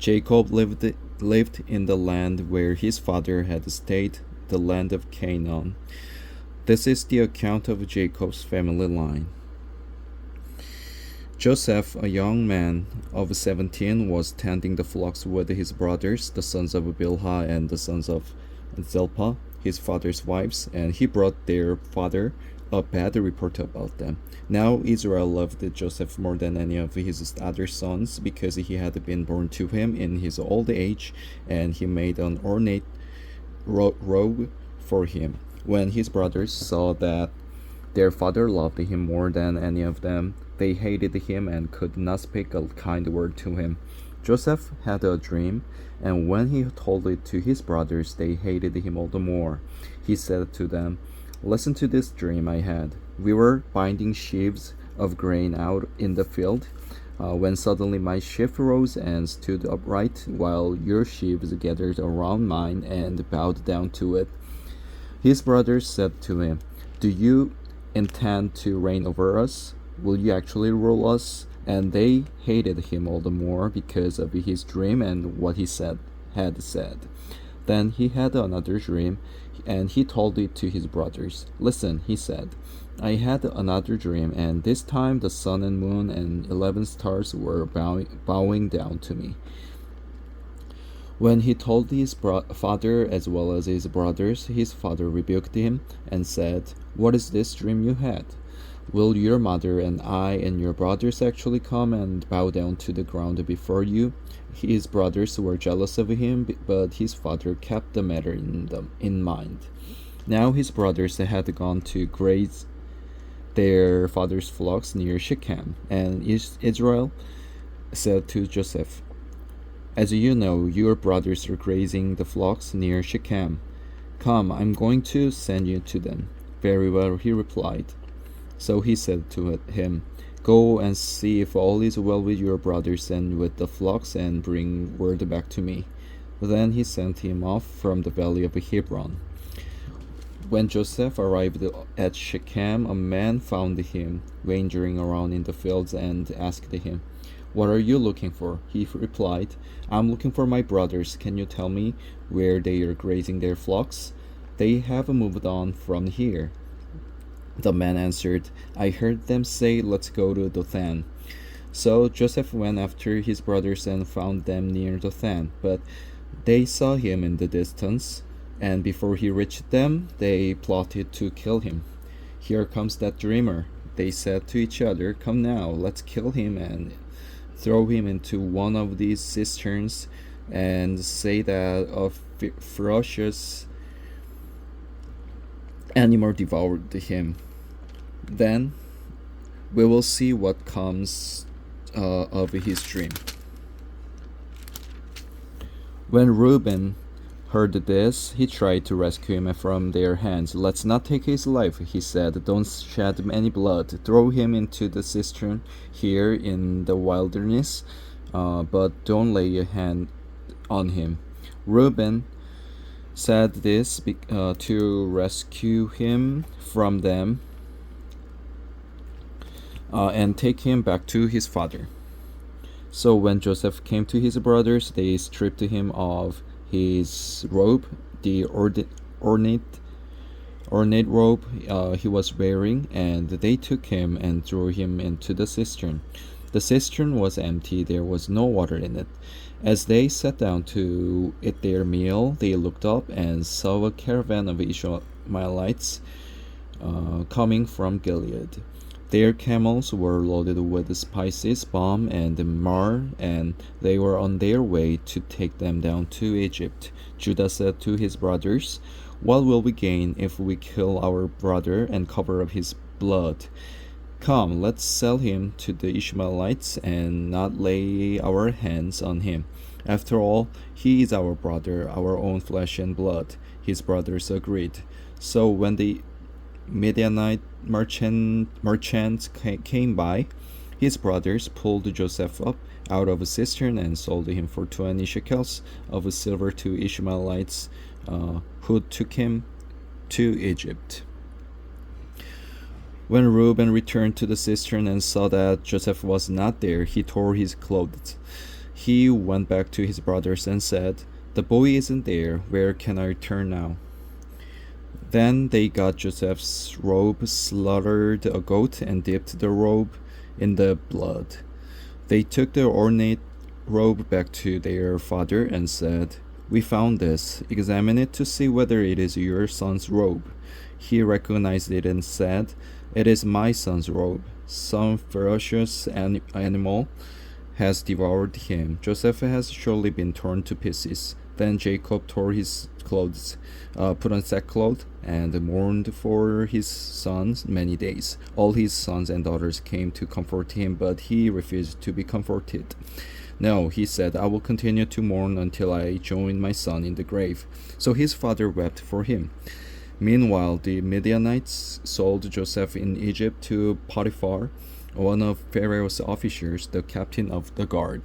Jacob lived in the land where his father had stayed, the land of Canaan. This is the account of Jacob's family line. Joseph, a young man of 17, was tending the flocks with his brothers, the sons of Bilhah and the sons of Zilpah, his father's wives, and he brought their father a bad report about them. Now Israel loved Joseph more than any of his other sons, because he had been born to him in his old age, and he made an ornate robe for him. When his brothers saw that their father loved him more than any of them, they hated him and could not speak a kind word to him. Joseph had a dream, and when he told it to his brothers, they hated him all the more. He said to them, "Listen to this dream I had. We were binding sheaves of grain out in the field, when suddenly my sheaf rose and stood upright, while your sheaves gathered around mine and bowed down to it." His brothers said to him, "Do you intend to reign over us? Will you actually rule us?" And they hated him all the more because of his dream and what he had said. Then he had another dream, and he told it to his brothers. "Listen," he said, "I had another dream, and this time the sun and moon and 11 stars were bowing down to me." When he told his father as well as his brothers, his father rebuked him and said, "What is this dream you had? Will your mother and I and your brothers actually come and bow down to the ground before you?" His brothers were jealous of him, but his father kept the matter in mind. Now his brothers had gone to graze their father's flocks near Shechem, and Israel said to Joseph, "As you know, your brothers are grazing the flocks near Shechem. Come, I'm going to send you to them." "Very well," he replied. So he said to him, "Go and see if all is well with your brothers and with the flocks, and bring word back to me." Then he sent him off from the valley of Hebron. When Joseph arrived at Shechem, a man found him wandering around in the fields and asked him, "What are you looking for?" He replied, "I'm looking for my brothers. Can you tell me where they are grazing their flocks?" "They have moved on from here." The man answered, "I heard them say, 'Let's go to Dothan.'" So Joseph went after his brothers and found them near Dothan. But they saw him in the distance, and before he reached them, they plotted to kill him. "Here comes that dreamer," they said to each other. "Come now, let's kill him and throw him into one of these cisterns, and say that a ferocious animal devoured him. Then we will see what comes of his dream." When Reuben heard this, he tried to rescue him from their hands. "Let's not take his life," he said. "Don't shed any blood. Throw him into the cistern here in the wilderness, but don't lay a hand on him." Reuben said this to rescue him from them and take him back to his father. So when Joseph came to his brothers, they stripped him of his robe, the ornate robe he was wearing, and they took him and threw him into the cistern. The cistern was empty, there was no water in it. As they sat down to eat their meal, they looked up and saw a caravan of Ishmaelites coming from Gilead. Their camels were loaded with spices, balm, and myrrh, and they were on their way to take them down to Egypt. Judah said to his brothers, "What will we gain if we kill our brother and cover up his blood? Come, let's sell him to the Ishmaelites and not lay our hands on him. After all, he is our brother, our own flesh and blood." His brothers agreed. So when the Midianite merchants came by, his brothers pulled Joseph up out of a cistern and sold him for 20 shekels of silver to Ishmaelites, who took him to Egypt. When Reuben returned to the cistern and saw that Joseph was not there, he tore his clothes. He went back to his brothers and said, "The boy isn't there. Where can I turn now?" Then they got Joseph's robe, slaughtered a goat, and dipped the robe in the blood. They took the ornate robe back to their father and said, "We found this. Examine it to see whether it is your son's robe." He recognized it and said, "It is my son's robe. Some ferocious animal has devoured him. Joseph has surely been torn to pieces." Then Jacob tore his clothes, put on sackcloth, and mourned for his sons many days. All his sons and daughters came to comfort him, but he refused to be comforted. "No," he said, "I will continue to mourn until I join my son in the grave." So his father wept for him. Meanwhile, the Midianites sold Joseph in Egypt to Potiphar, one of Pharaoh's officers, the captain of the guard.